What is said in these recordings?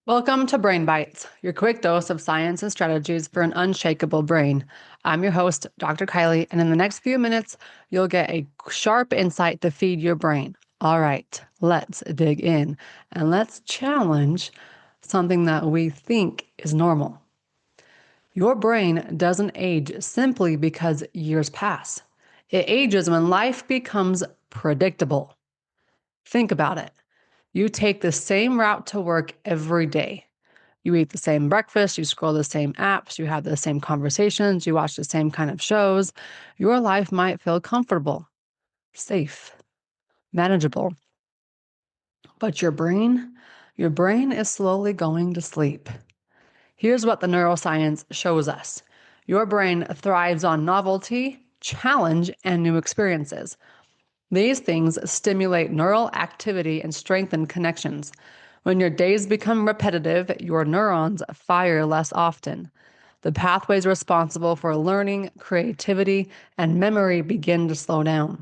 Welcome to Brain Bites, your quick dose of science and strategies for an unshakable brain. I'm your host, Dr. Kylie, and in the next few minutes, you'll get a sharp insight to feed your brain. All right, let's dig in and let's challenge something that we think is normal. Your brain doesn't age simply because years pass. It ages when life becomes predictable. Think about it. You take the same route to work every day. You eat the same breakfast, you scroll the same apps, you have the same conversations, you watch the same kind of shows. Your life might feel comfortable, safe, manageable. But your brain is slowly going to sleep. Here's what the neuroscience shows us. Your brain thrives on novelty, challenge, and new experiences. These things stimulate neural activity and strengthen connections. When your days become repetitive, your neurons fire less often. The pathways responsible for learning, creativity, and memory begin to slow down.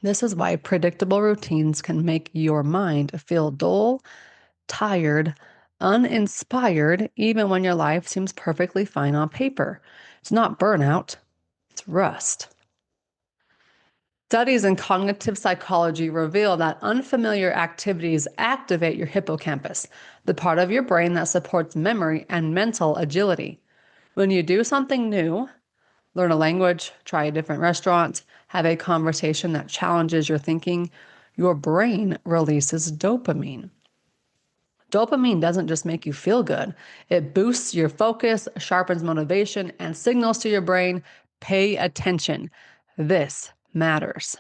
This is why predictable routines can make your mind feel dull, tired, uninspired, even when your life seems perfectly fine on paper. It's not burnout, it's rust. Studies in cognitive psychology reveal that unfamiliar activities activate your hippocampus, the part of your brain that supports memory and mental agility. When you do something new, learn a language, try a different restaurant, have a conversation that challenges your thinking, your brain releases dopamine. Dopamine doesn't just make you feel good, it boosts your focus, sharpens motivation, and signals to your brain, pay attention. This matters.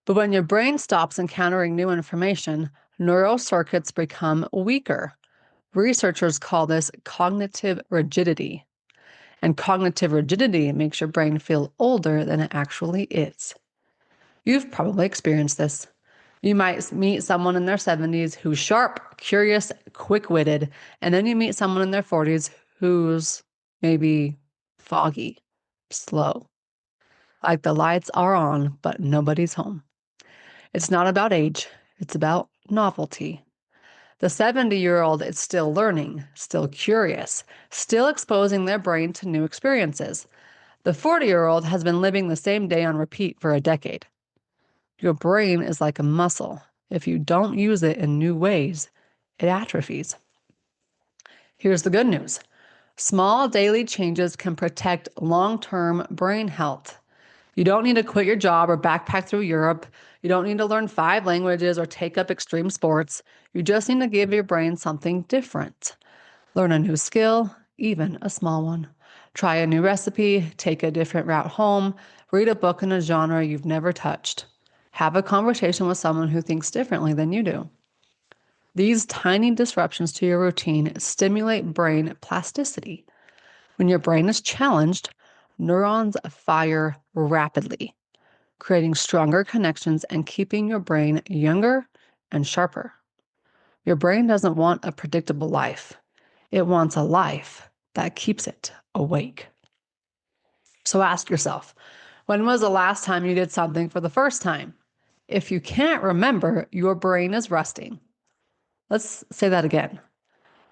But when your brain stops encountering new information, neural circuits become weaker. Researchers call this cognitive rigidity. And cognitive rigidity makes your brain feel older than it actually is. You've probably experienced this. You might meet someone in their 70s who's sharp, curious, quick-witted, and then you meet someone in their 40s who's maybe foggy, slow. Like the lights are on, but nobody's home. It's not about age, it's about novelty. The 70-year-old is still learning, still curious, still exposing their brain to new experiences. The 40-year-old has been living the same day on repeat for a decade. Your brain is like a muscle. If you don't use it in new ways, it atrophies. Here's the good news. Small daily changes can protect long-term brain health. You don't need to quit your job or backpack through Europe. You don't need to learn 5 languages or take up extreme sports. You just need to give your brain something different. Learn a new skill, even a small one. Try a new recipe, take a different route home, read a book in a genre you've never touched. Have a conversation with someone who thinks differently than you do. These tiny disruptions to your routine stimulate brain plasticity. When your brain is challenged, neurons fire rapidly, creating stronger connections and keeping your brain younger and sharper. Your brain doesn't want a predictable life. It wants a life that keeps it awake. So ask yourself, when was the last time you did something for the first time? If you can't remember, your brain is rusting. Let's say that again.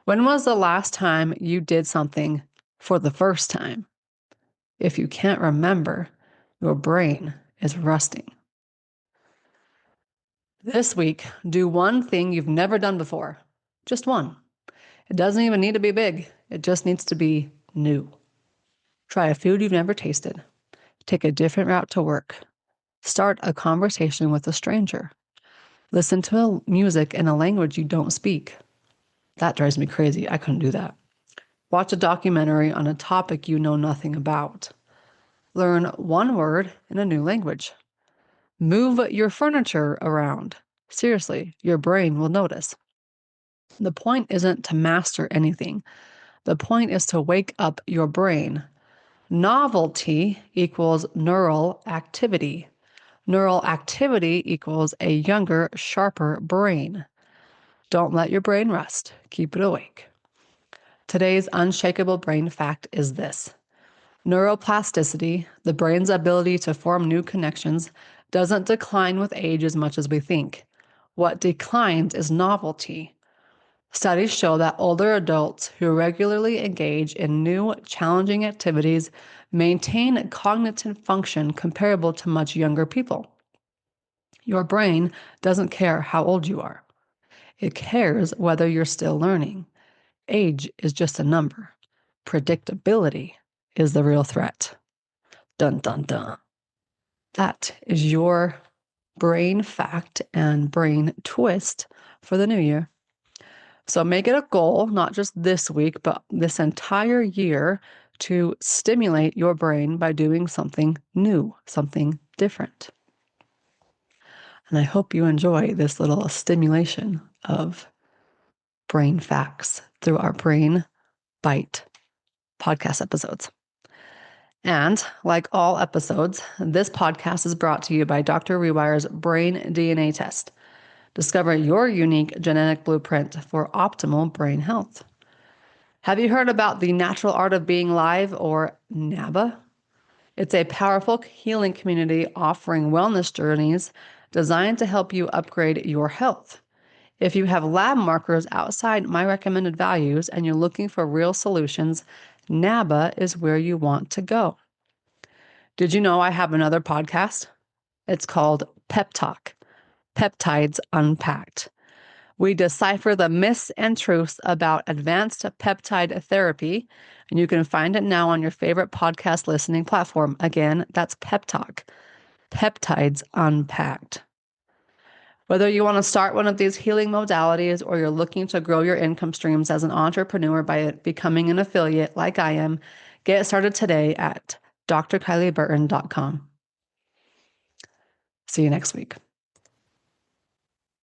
When was the last time you did something for the first time? If you can't remember, your brain is rusting. This week, do one thing you've never done before. Just one. It doesn't even need to be big. It just needs to be new. Try a food you've never tasted. Take a different route to work. Start a conversation with a stranger. Listen to music in a language you don't speak. That drives me crazy. I couldn't do that. Watch a documentary on a topic you know nothing about. Learn one word in a new language. Move your furniture around. Seriously, your brain will notice. The point isn't to master anything. The point is to wake up your brain. Novelty equals neural activity. Neural activity equals a younger, sharper brain. Don't let your brain rust. Keep it awake. Today's unshakable brain fact is this. Neuroplasticity, the brain's ability to form new connections, doesn't decline with age as much as we think. What declines is novelty. Studies show that older adults who regularly engage in new, challenging activities maintain cognitive function comparable to much younger people. Your brain doesn't care how old you are. It cares whether you're still learning. Age is just a number. Predictability is the real threat. Dun, dun, dun. That is your brain fact and brain twist for the new year. So make it a goal, not just this week, but this entire year, to stimulate your brain by doing something new, something different. And I hope you enjoy this little stimulation of brain facts through our Brain Bite podcast episodes. And like all episodes, this podcast is brought to you by Dr. Rewire's Brain DNA Test. Discover your unique genetic blueprint for optimal brain health. Have you heard about the Natural Art of Being Live, or NABA? It's a powerful healing community offering wellness journeys designed to help you upgrade your health. If you have lab markers outside my recommended values and you're looking for real solutions, NABA is where you want to go. Did you know I have another podcast? It's called Pep Talk, Peptides Unpacked. We decipher the myths and truths about advanced peptide therapy, and you can find it now on your favorite podcast listening platform. Again, that's Pep Talk, Peptides Unpacked. Whether you want to start one of these healing modalities or you're looking to grow your income streams as an entrepreneur by becoming an affiliate like I am, get started today at drkylieburton.com. See you next week.